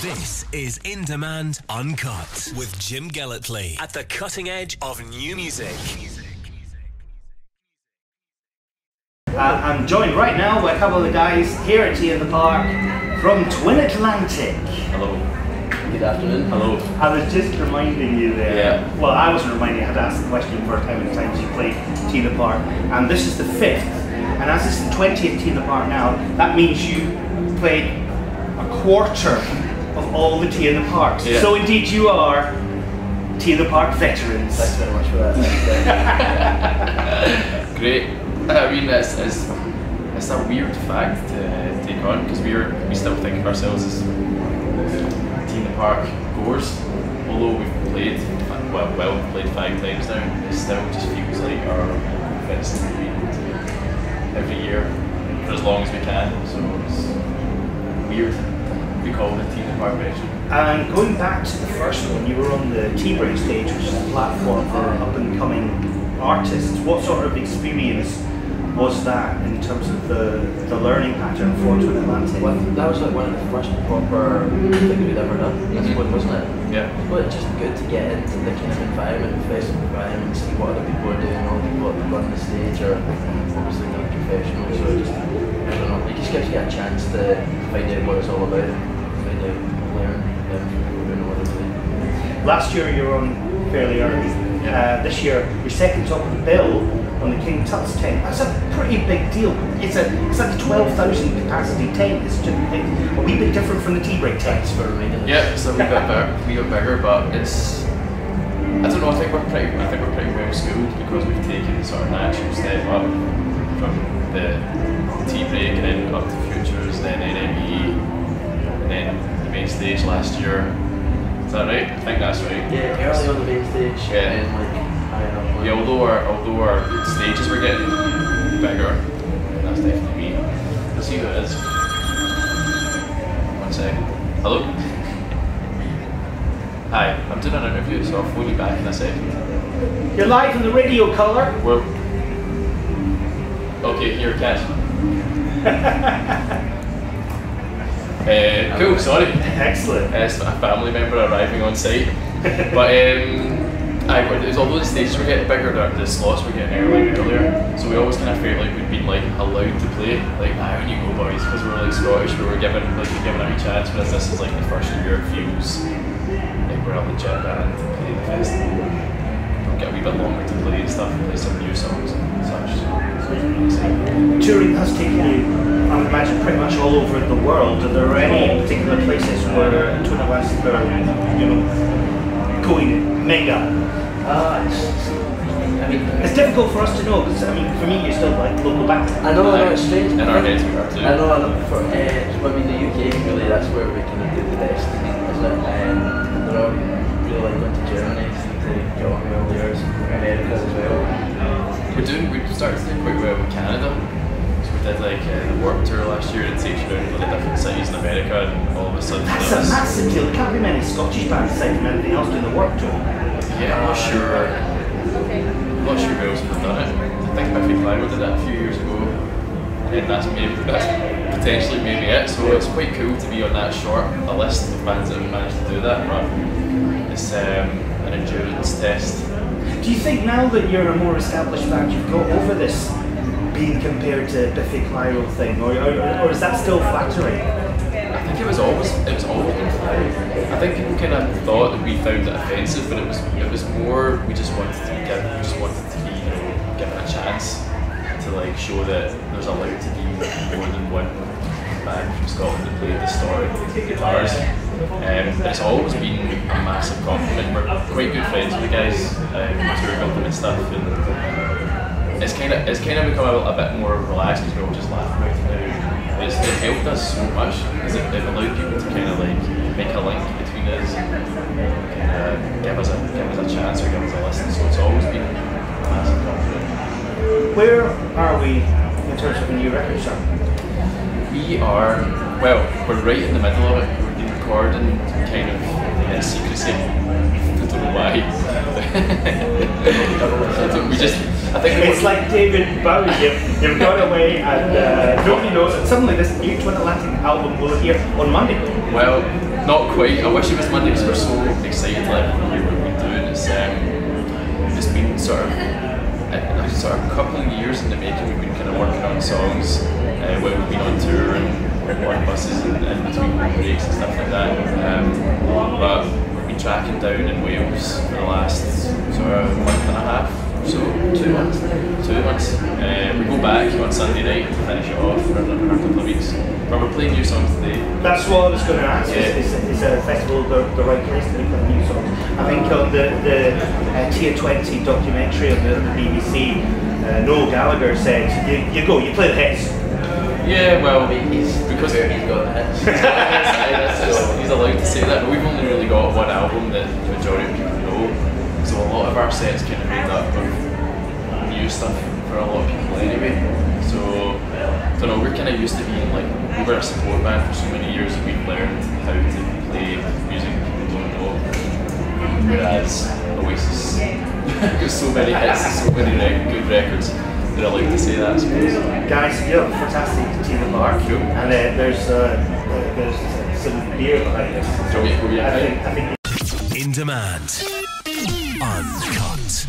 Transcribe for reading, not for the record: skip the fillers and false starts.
This is In Demand Uncut with Jim Gellertley at the cutting edge of new music. I'm joined right now by a couple of the guys here at Tea in the Park from Twin Atlantic. Hello. Good afternoon. Hello. I was just reminding you there. Yeah. Well, I wasn't reminding you. I had to ask the question for how many times you played Tea in the Park. And this is the 5th. And as it's the 20th Tea in the Park now, that means you played a quarter of all the Tea in the Parks. Yeah. So indeed you are Tea in the Park veterans. Thanks very much for that. Great. I mean, it's a weird fact to take on because we still think of ourselves as Tea in the Park goers. Although we've played, we've played 5 times now, it still just feels like our fits that we go to every year for as long as we can. So it's weird to be called a Tea in the Park veteran. And going back to the first one, you were on the T-Break stage, which is a platform for up-and-coming artists. What sort of experience was that in terms of the learning pattern for Twin Atlantic? Well, that was like one of the first proper things we'd ever done, wasn't it? Yeah. But it's just good to get into the kind of environment, festival environment, see what other people are doing, all the people that run the stage are obviously not professionals, so just, I don't know, it just gives you a chance to find out what it's all about, find out, learn, people doing what they're doing. Last year you were on fairly early. Yeah. This year you're second top of the bill on the King Tut's tent. That's a pretty big deal. It's like a 12,000 capacity tent. It's just a wee bit different from the T-Break tents. For reminding us. Yeah, it's a wee bit bigger, but it's, I don't know, I think we're pretty well schooled because we've taken the sort of natural step up from the T-Break and then up to Futures, then NME, and then the main stage last year. Is that right? I think that's right. Yeah, early on the main stage, Yeah. and like higher up. Yeah, although our stages were getting bigger, that's definitely me. Let's see who it is. One sec. Hello? Hi, I'm doing an interview, so I'll phone you back in a second. You're live on the radio colour. Well, okay, here, catch. Cool, sorry. Excellent. It's a family member arriving on site. But although the stages were getting bigger, the slots were getting earlier, so we always kind of felt like we'd been like allowed to play. Like, on you go boys, because we were like Scottish, we were given a wee chance, whereas this is like the first year it feels like we're a legit band to play the festival. We'll get a wee bit longer to play and stuff, and play some new songs and such. Touring has taken you, I would imagine, pretty much all over the world. Are there any particular places where Twin Atlantic are, going mega? It's difficult for us to know because, for me, you're still like local band. I know, it's strange. In our heads we are too. I know, the UK, really, that's where we can do the best, isn't it? They're all really like going to Germany, to get on well there, America as well. We started to do quite well in Canada. So we did like the Warped Tour last year and takes you around to the different cities in America, and all of a sudden That's a massive deal. There can't be many Scottish bands aside from anything else doing the work tour. Yeah, I'm not sure who else would have done it. I think Biffy Clyro did it a few years ago, and that's potentially maybe it. So it's quite cool to be on that short a list of bands that have managed to do that. But it's an endurance test. Do you think now that you're a more established band, you've got over this being compared to Biffy Clyro thing, or is that still flattering? I think it was always been flattering. I think people kind of thought that we found it offensive, but it was more we just wanted to be given a chance to like show that there's allowed to be more than one band from Scotland that play distorted guitars. It's always been a massive compliment. We're quite good friends with the guys, touring with them and stuff, and it's kind of become a bit more relaxed because we all just laugh about it now. It helped us so much because it allowed people to kind of like make a link between us and give us a chance or give us a listen. So it's always been a massive compliment. Where are we in terms of a new record, sir? We're right in the middle of it. been recording kind of in secrecy. I don't know why. I think it's like David Bowie. You've gone away and nobody knows. And suddenly this new Twin Atlantic album will appear on Monday. Well, not quite. I wish it was Monday because we're so excited to hear what we're doing. It's been sort of a couple of years in the making. We've been kind of working on songs when we've been on tour and on buses and between breaks and stuff like that. But we've been tracking down in Wales for the last sort of month and a half or so. 2 months. 2 months. We go back on Sunday night to finish it off for another couple of weeks. But we're playing new songs today. That's what I was going to ask. Yeah. Is a festival the right place to be playing new songs? I think on the Tier 20 documentary on the BBC, Noel Gallagher said, you go, you play the hits. Yeah, well, He's because he's got the hits. he's allowed to say that, but we've only really got one album that the majority of people know. So a lot of our sets kind of made up of new stuff for a lot of people anyway. So I don't know, we're kind of used to being like, we were a support band for so many years that we've learned how to play music people don't know. Whereas Oasis got so many hits and so many good records. They're allowed to say that, I suppose. Guys, you're fantastic Tina Park. Cool. And there's some beer behind us. Do you want me to go get a I think In Demand. Uncut.